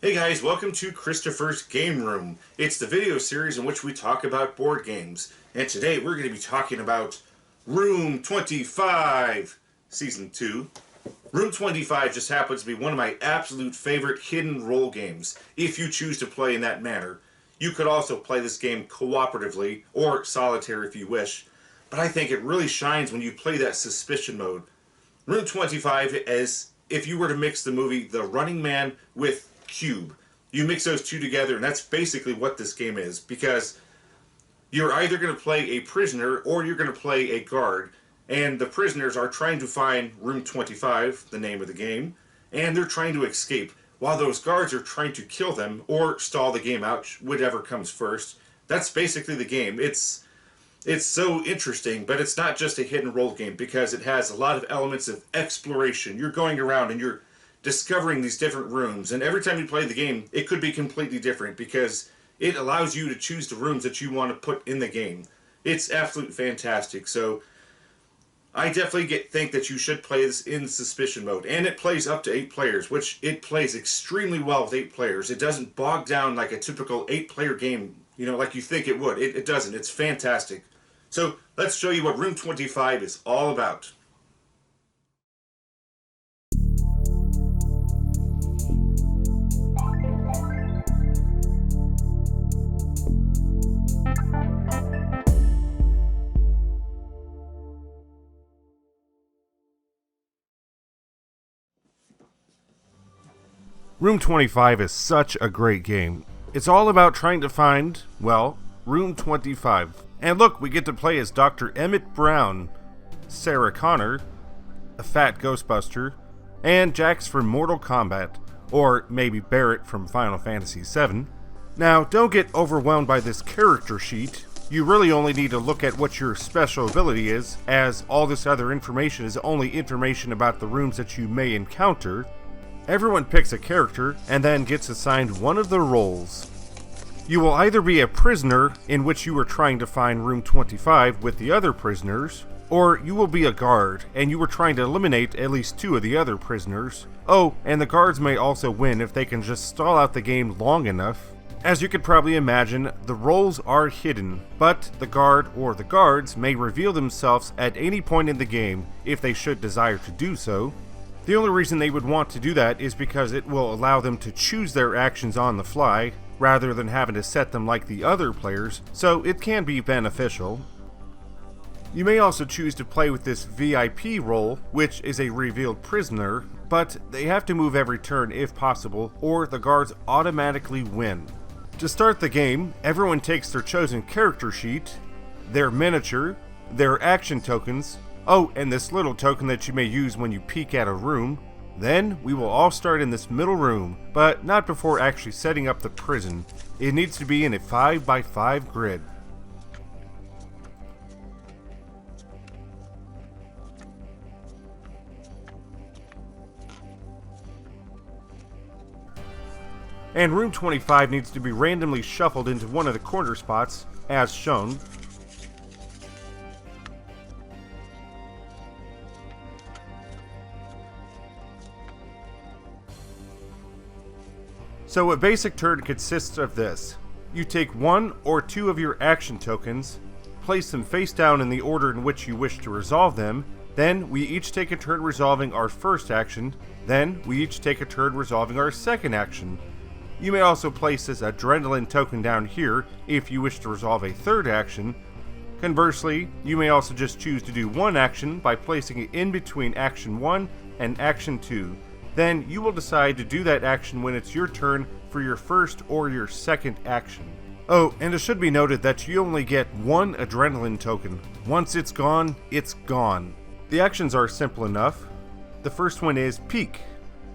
Hey guys, welcome to Christopher's Game Room. It's the video series in which we talk about board games. And today we're going to be talking about Room 25, Season 2. Room 25 just happens to be one of my absolute favorite hidden role games, if you choose to play in that manner. You could also play this game cooperatively, or solitaire if you wish, but I think it really shines when you play that suspicion mode. Room 25 is, if you were to mix the movie The Running Man with Cube. You mix those two together, and that's basically what this game is, because you're either going to play a prisoner or you're going to play a guard, and the prisoners are trying to find Room 25, the name of the game, and they're trying to escape, while those guards are trying to kill them or stall the game out, whichever comes first. That's basically the game. It's so interesting, but it's not just a hidden role game, because it has a lot of elements of exploration. You're going around and you're discovering these different rooms, and every time you play the game it could be completely different because it allows you to choose the rooms that you want to put in the game. It's absolutely fantastic. So I definitely think that you should play this in suspicion mode, and it plays up to 8 players, which it plays extremely well with 8 players. It doesn't bog down like a typical 8-player game, like you think it would. It doesn't. It's fantastic. So let's show you what Room 25 is all about. Room 25 is such a great game. It's all about trying to find, well, Room 25. And look, we get to play as Dr. Emmett Brown, Sarah Connor, a fat Ghostbuster, and Jax from Mortal Kombat, or maybe Barrett from Final Fantasy VII. Now, don't get overwhelmed by this character sheet. You really only need to look at what your special ability is, as all this other information is only information about the rooms that you may encounter. Everyone picks a character and then gets assigned one of the roles. You will either be a prisoner, in which you are trying to find Room 25 with the other prisoners, or you will be a guard, and you are trying to eliminate at least 2 of the other prisoners. Oh, and the guards may also win if they can just stall out the game long enough. As you could probably imagine, the roles are hidden, but the guard or the guards may reveal themselves at any point in the game if they should desire to do so. The only reason they would want to do that is because it will allow them to choose their actions on the fly, rather than having to set them like the other players, so it can be beneficial. You may also choose to play with this VIP role, which is a revealed prisoner, but they have to move every turn if possible, or the guards automatically win. To start the game, everyone takes their chosen character sheet, their miniature, their action tokens, oh, and this little token that you may use when you peek at a room. Then, we will all start in this middle room, but not before actually setting up the prison. It needs to be in a 5x5 grid. And Room 25 needs to be randomly shuffled into one of the corner spots, as shown. So a basic turn consists of this. You take 1 or 2 of your action tokens, place them face down in the order in which you wish to resolve them, then we each take a turn resolving our first action, then we each take a turn resolving our second action. You may also place this adrenaline token down here if you wish to resolve a third action. Conversely, you may also just choose to do one action by placing it in between action 1 and action 2. Then you will decide to do that action when it's your turn for your first or your second action. Oh, and it should be noted that you only get 1 adrenaline token. Once it's gone, it's gone. The actions are simple enough. The first one is peek.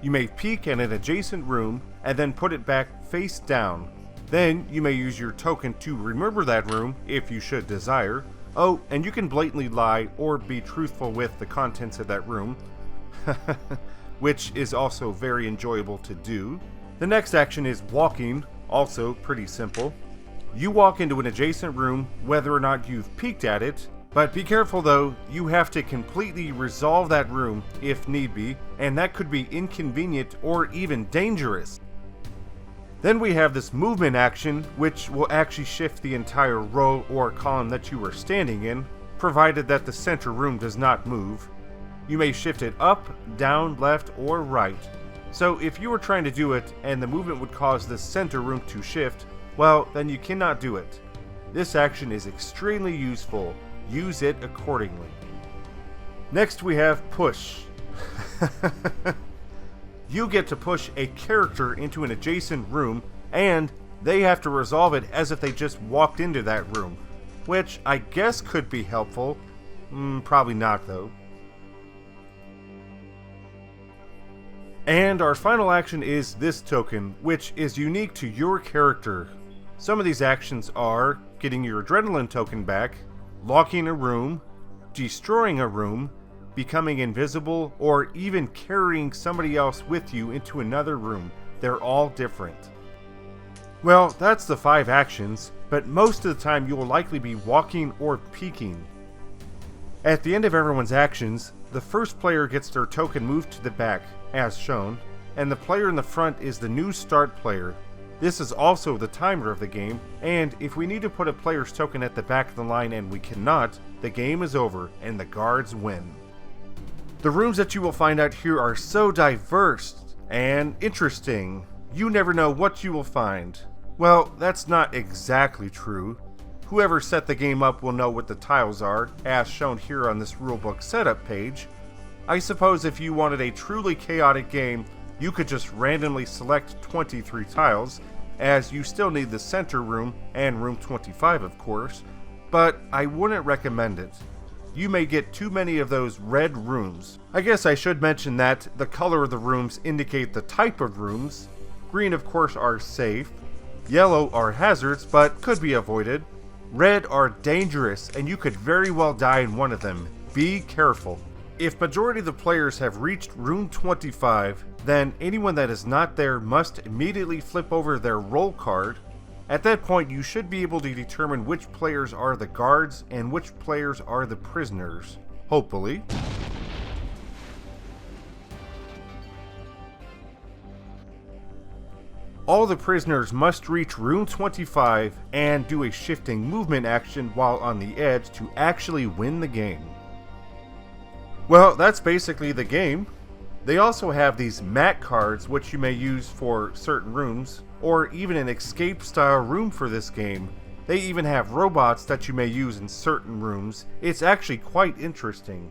You may peek at an adjacent room and then put it back face down. Then you may use your token to remember that room if you should desire. Oh, and you can blatantly lie or be truthful with the contents of that room. Which is also very enjoyable to do. The next action is walking, also pretty simple. You walk into an adjacent room whether or not you've peeked at it, but be careful though, you have to completely resolve that room if need be, and that could be inconvenient or even dangerous. Then we have this movement action, which will actually shift the entire row or column that you are standing in, provided that the center room does not move. You may shift it up, down, left, or right. So if you were trying to do it and the movement would cause the center room to shift, well, then you cannot do it. This action is extremely useful. Use it accordingly. Next we have push. You get to push a character into an adjacent room, and they have to resolve it as if they just walked into that room, which I guess could be helpful. Probably not, though. And our final action is this token, which is unique to your character. Some of these actions are getting your adrenaline token back, locking a room, destroying a room, becoming invisible, or even carrying somebody else with you into another room. They're all different. Well, that's the 5 actions, but most of the time you will likely be walking or peeking. At the end of everyone's actions, the first player gets their token moved to the back, as shown, and the player in the front is the new start player. This is also the timer of the game, and if we need to put a player's token at the back of the line and we cannot, the game is over and the guards win. The rooms that you will find out here are so diverse and interesting. You never know what you will find. Well, that's not exactly true. Whoever set the game up will know what the tiles are, as shown here on this rulebook setup page. I suppose if you wanted a truly chaotic game, you could just randomly select 23 tiles, as you still need the center room and room 25 of course, but I wouldn't recommend it. You may get too many of those red rooms. I guess I should mention that the color of the rooms indicate the type of rooms. Green of course are safe, yellow are hazards but could be avoided, red are dangerous and you could very well die in one of them. Be careful. If majority of the players have reached room 25, then anyone that is not there must immediately flip over their roll card. At that point, you should be able to determine which players are the guards and which players are the prisoners. Hopefully. All the prisoners must reach room 25 and do a shifting movement action while on the edge to actually win the game. Well, that's basically the game. They also have these mat cards which you may use for certain rooms, or even an escape style room for this game. They even have robots that you may use in certain rooms. It's actually quite interesting.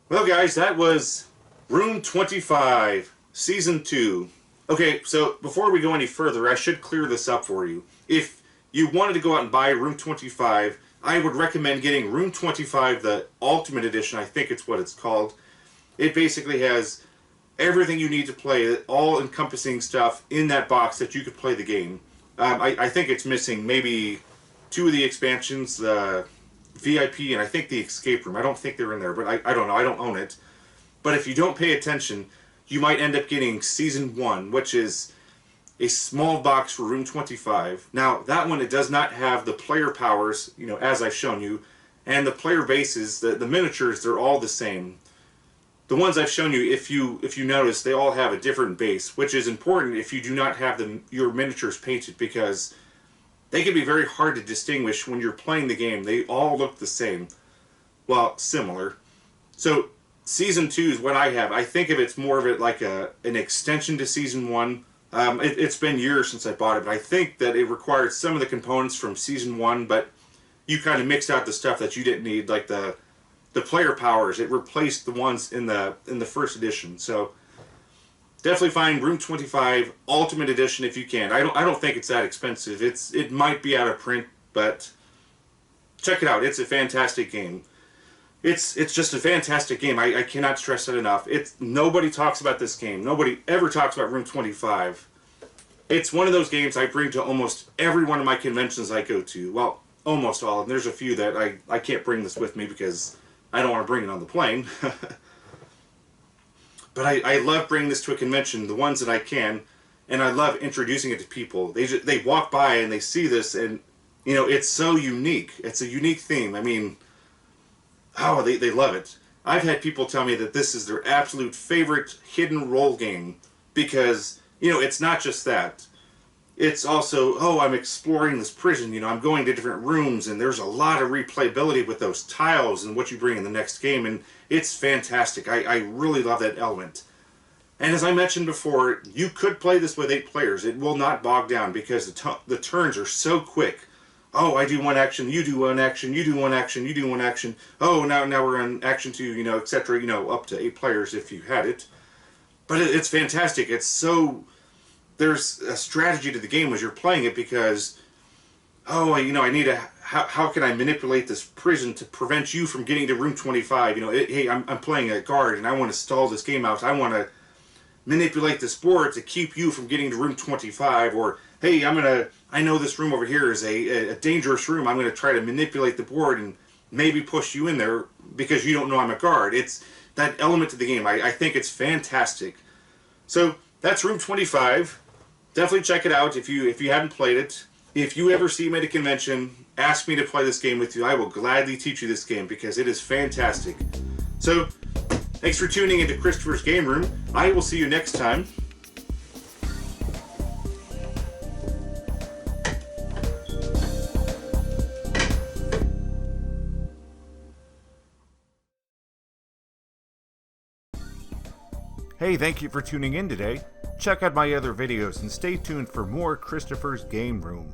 Well guys, that was Room 25, Season 2. Okay, so before we go any further, I should clear this up for you. If you wanted to go out and buy Room 25, I would recommend getting Room 25, the Ultimate Edition, I think it's what it's called. It basically has everything you need to play, all-encompassing stuff in that box that you could play the game. I think it's missing maybe 2 of the expansions, the VIP and I think the Escape Room. I don't think they're in there, but I don't know. I don't own it. But if you don't pay attention, you might end up getting Season 1, which is a small box for Room 25. Now, that one, it does not have the player powers, you know, as I've shown you, and the player bases, the miniatures, they're all the same. The ones I've shown you, if you notice, they all have a different base, which is important if you do not have your miniatures painted, because they can be very hard to distinguish when you're playing the game. They all look the same. Well, similar. So, Season 2 is what I have. I think of it's more of it like an extension to Season 1. It's been years since I bought it, but I think that it required some of the components from Season 1, but you kind of mixed out the stuff that you didn't need, like the player powers. It replaced the ones in the first edition. So definitely find Room 25 Ultimate Edition if you can. I don't think it's that expensive. It might be out of print, but check it out. It's a fantastic game. It's just a fantastic game. I cannot stress that enough. Nobody talks about this game. Nobody ever talks about Room 25. It's one of those games I bring to almost every one of my conventions I go to. Well, almost all. And there's a few that I can't bring this with me because I don't want to bring it on the plane. But I love bringing this to a convention, the ones that I can, and I love introducing it to people. They walk by and they see this, and you know, it's so unique. It's a unique theme. I mean, oh, they love it. I've had people tell me that this is their absolute favorite hidden role game because, it's not just that. It's also, oh, I'm exploring this prison, I'm going to different rooms, and there's a lot of replayability with those tiles and what you bring in the next game, and it's fantastic. I really love that element. And as I mentioned before, you could play this with 8 players. It will not bog down because the turns are so quick. Oh, I do one action, you do one action, you do one action, you do one action. Oh, now we're on action 2, etc. Up to 8 players if you had it. But it's fantastic. It's so... There's a strategy to the game as you're playing it because, oh, I need a... How can I manipulate this prison to prevent you from getting to room 25? Hey, I'm playing a guard and I want to stall this game out. I want to manipulate this board to keep you from getting to room 25, or hey, I know this room over here is a dangerous room. I'm gonna try to manipulate the board and maybe push you in there because you don't know I'm a guard. It's that element to the game. I think it's fantastic. So that's room 25. Definitely check it out if you haven't played it. If you ever see me at a convention, ask me to play this game with you. I will gladly teach you this game because it is fantastic. So thanks for tuning into Christopher's Game Room. I will see you next time. Hey, thank you for tuning in today. Check out my other videos and stay tuned for more Christopher's Game Room.